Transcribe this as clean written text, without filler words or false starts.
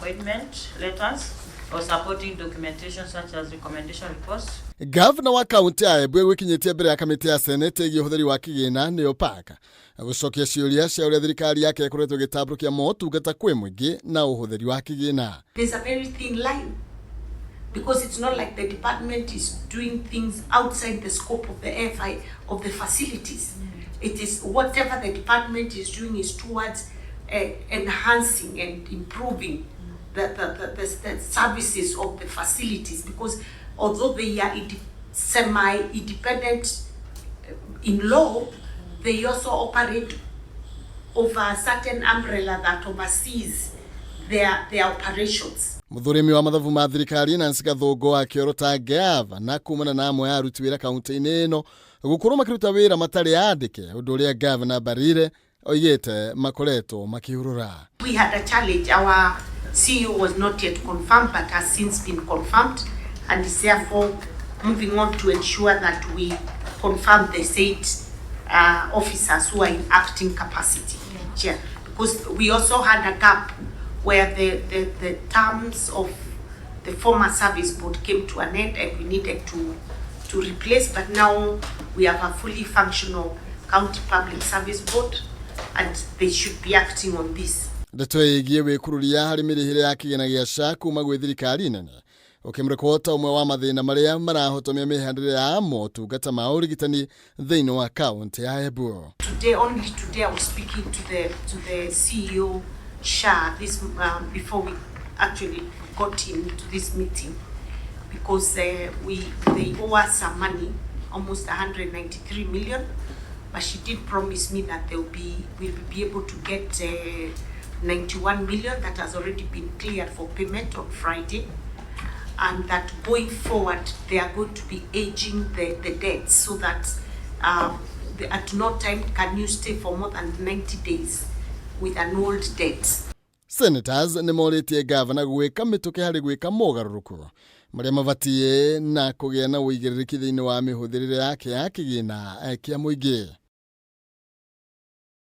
appointment letters or supporting documentation such as recommendation reports. Governor wa kaunti ya Embu gwikinyitie mbere ya kamiti ya Senate igi uhuthiri wa kigina niyo PAC gucokia ciuria cia uria thirikari yake ikoretwo gitamburukia motungata kwi muingi na uhuthiri wa kigina. There's a very thin line because it's not like the department is doing things outside the scope of the FI of the facilities. It is whatever the department is doing is towards enhancing and improving the services of the facilities, because although they are semi-independent in law, they also operate over a certain umbrella that oversees their operations. Muthurimi wa mathabu ma thirikari Nancy Gathungu akiorota gavana kumana na amwe aruti wira kaunti-ini ino gukorwo makiruta wira matari andike undu uria gavana Barire oigite makoretwo makihurura. We had a challenge. Our CEO was not yet confirmed but has since been confirmed and is therefore moving on to ensure that we confirm the said officers who are in acting capacity. Yeah. Because we also had a gap where the terms of the former service board came to an end and we needed to replace, but now we have a fully functional county public service board and they should be acting on this. Ndeto igie wikururia hari mirihire ya kigina gia SHA kuma gwi thirikari nene ukimrekota umwe wa mathina maria marahotomia mihandire ya motungata ma urigitani thiini wa kaunti ya Embu. Only today I was speaking to the CEO SHA this before we actually got into this meeting, because they owe us some money, almost 193 million, but she did promise me that we'll be able to get 91 million that has already been cleared for payment on Friday, and that going forward they are going to be aging the debts so that at no time can you stay for more than 90 days with an old debt. Senators ni moritie gavana gwika mituke hari gwika mogaruruku maria mabatie na kugia na uigiriki thiini wa mihuthirire yake ya kigina kia muingi.